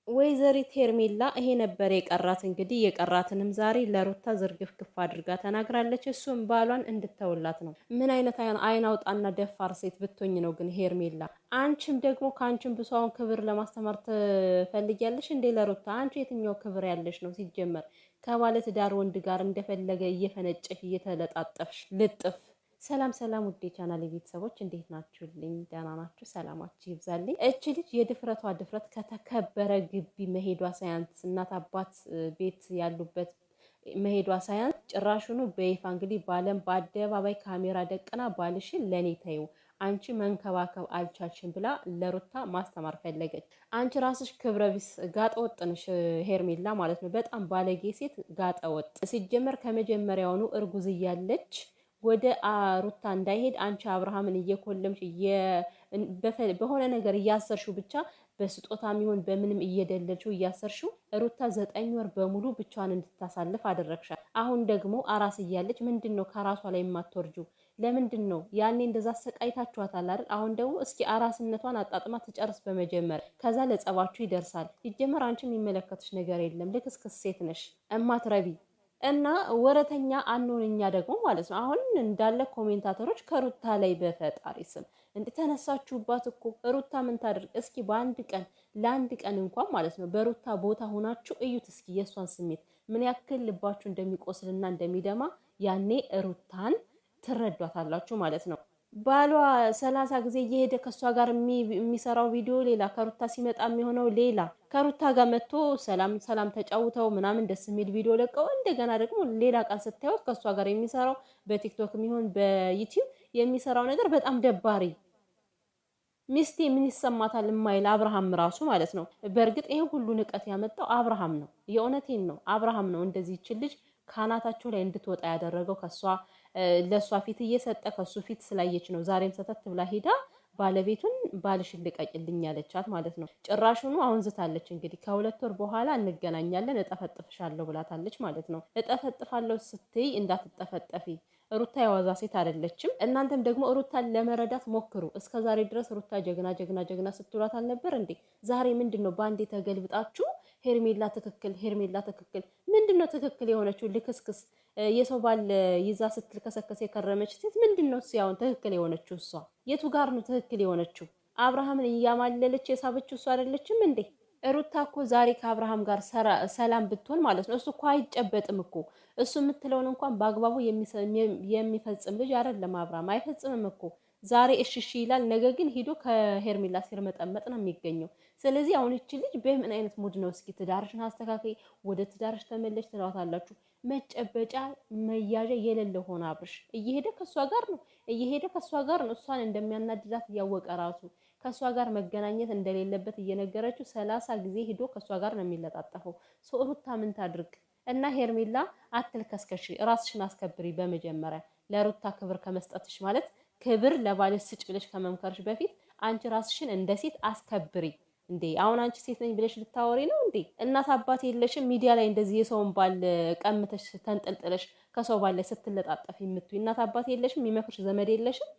ወይዘሪት ሄርሜላ ይሄ ነበር የቀራት። እንግዲህ የቀራትንም ዛሬ ለሩታ ዝርግፍግፍ አድርጋ ተናግራለች። እሱም ባሏን እንድተውላት ነው። ምን አይነት አይን አውጣና ደፋር ሴት ብትሆኝ ነው ግን ሄርሜላ? አንቺም ደግሞ ከአንቺም ብሷውን ክብር ለማስተማር ትፈልጊያለሽ እንዴ ለሩታ? አንቺ የትኛው ክብር ያለሽ ነው ሲጀመር? ከባለ ትዳር ወንድ ጋር እንደፈለገ እየፈነጨሽ እየተለጣጠፍሽ ልጥፍ። ሰላም ሰላም፣ ውዴ ቻናል ቤተሰቦች እንዴት ናችሁልኝ? ደህና ናችሁ? ሰላማችሁ ይብዛልኝ። እቺ ልጅ የድፍረቷ ድፍረት ከተከበረ ግቢ መሄዷ ሳያንስ እናት አባት ቤት ያሉበት መሄዷ ሳያንስ ጭራሹኑ በይፋ እንግዲህ ባለም በአደባባይ ካሜራ ደቅና ባልሽን ለኔ ተይው አንቺ መንከባከብ አልቻልሽም ብላ ለሩታ ማስተማር ፈለገች። አንቺ ራስሽ ክብረ ቢስ ጋጠ ወጥ ነሽ ሄርሜላ ማለት ነው። በጣም ባለጌ ሴት ጋጠ ወጥ። ሲጀመር ከመጀመሪያውኑ እርጉዝ እያለች ወደ ሩታ እንዳይሄድ አንቺ አብርሃምን እየኮለምሽ በሆነ ነገር እያሰርሽው ብቻ በስጦታም ይሁን በምንም እየደለልሽው እያሰርሽው ሩታ 9 ወር በሙሉ ብቻዋን እንድታሳልፍ አደረግሻል። አሁን ደግሞ አራስ እያለች ምንድነው ከራሷ ላይ የማትወርጂው? ለምንድን ነው ያኔ እንደዛ አሰቃይታችኋታል አይደል? አሁን ደግሞ እስኪ አራስነቷን አጣጥማ ትጨርስ በመጀመር ከዛ ለጸባችሁ ይደርሳል። ሲጀመር አንቺ የሚመለከትሽ ነገር የለም። ልክስክስ ሴት ነሽ እማትረቢ እና ወረተኛ አንሆን እኛ ደግሞ ማለት ነው። አሁን እንዳለ ኮሜንታተሮች ከሩታ ላይ በፈጣሪ ስም እንዴ ተነሳችሁባት እኮ። ሩታ ምን ታደርግ እስኪ? በአንድ ቀን ለአንድ ቀን እንኳን ማለት ነው በሩታ ቦታ ሆናችሁ እዩት እስኪ የእሷን ስሜት ምን ያክል ልባችሁ እንደሚቆስልና እንደሚደማ ያኔ ሩታን ትረዷታላችሁ ማለት ነው። ባሏ 30 ጊዜ እየሄደ ከሷ ጋር የሚሰራው ቪዲዮ ሌላ፣ ከሩታ ሲመጣ የሚሆነው ሌላ። ከሩታ ጋር መጥቶ ሰላም ሰላም ተጫውተው ምናምን ደስ የሚል ቪዲዮ ለቀው እንደገና ደግሞ ሌላ ቀን ስታዩት ከሷ ጋር የሚሰራው በቲክቶክ የሚሆን በዩቲዩብ የሚሰራው ነገር በጣም ደባሪ። ሚስቴ ምን ይሰማታል የማይል አብርሃም ራሱ ማለት ነው። በእርግጥ ይሄ ሁሉ ንቀት ያመጣው አብርሃም ነው። የእውነቴን ነው አብርሃም ነው እንደዚህ ይችል ልጅ ካናታቸው ላይ እንድትወጣ ያደረገው። ከሷ ለሷ ፊት እየሰጠ ከሱ ፊት ስላየች ነው ዛሬም ሰተት ብላ ሄዳ ባለቤቱን ባልሽን ልቀቂልኝ ያለቻት ማለት ነው። ጭራሹኑ አሁን ዝታለች እንግዲህ ከ2 ወር በኋላ እንገናኛለን እጠፈጥፍሻለሁ ብላታለች ማለት ነው። እጠፈጥፋለሁ ስትይ እንዳትጠፈጠፊ ሩታ የዋዛ ሴት አይደለችም። እናንተም ደግሞ ሩታን ለመረዳት ሞክሩ። እስከዛሬ ድረስ ሩታ ጀግና ጀግና ጀግና ስትሏት አልነበር እንዴ? ዛሬ ምንድነው ባንዴ ተገልብጣችሁ ሄርሜላ ትክክል ሄርሜላ ትክክል? ምንድነው ትክክል የሆነችው? ልክስክስ የሰው ባል ይዛ ስትልከሰከስ የከረመች ሴት ምንድነው ሲያውን ትክክል የሆነችው? እሷ የቱ ጋር ነው ትክክል የሆነችው? አብርሃምን እያማለለች የሳበችው እሷ አይደለችም እንዴ? ሩታ እኮ ዛሬ ከአብርሃም ጋር ሰላም ብትሆን ማለት ነው እሱ እኮ አይጨበጥም እኮ። እሱ የምትለውን እንኳን በአግባቡ የሚፈጽም ልጅ አይደለም አብርሃም፣ አይፈጽምም እኮ። ዛሬ እሽሽ ይላል፣ ነገ ግን ሂዶ ከሄርሜላ ሲር መጠመጥ ነው የሚገኘው። ስለዚህ አሁን እቺ ልጅ በምን አይነት ሙድ ነው? እስኪ ትዳርሽን አስተካከይ፣ ወደ ትዳርሽ ተመለሽ ትላታላችሁ። መጨበጫ መያዣ የሌለ ሆነ አብርሽ እየሄደ ከሷ ጋር ነው እሷን እንደሚያናድዳት እያወቀ ራሱ ከሷ ጋር መገናኘት እንደሌለበት እየነገረችው 30 ጊዜ ሂዶ ከሷ ጋር ነው የሚለጣጠፈው። ሩታ ምን ታድርግ? እና ሄርሜላ አትልከስከሽ፣ ራስሽን አስከብሪ። በመጀመሪያ ለሩታ ክብር ከመስጠትሽ ማለት ክብር ለባልሽ ስጭ ብለሽ ከመምከርሽ በፊት አንቺ ራስሽን እንደ ሴት አስከብሪ። እንዴ አሁን አንቺ ሴት ነኝ ብለሽ ልታወሪ ነው እንዴ? እናት አባት የለሽም? ሚዲያ ላይ እንደዚህ የሰውን ባል ቀምተሽ ተንጠልጥለሽ ከሰው ባል ላይ ስትለጣጠፍ የምትይ እናት አባት የለሽም? የሚመክርሽ ዘመድ የለሽም?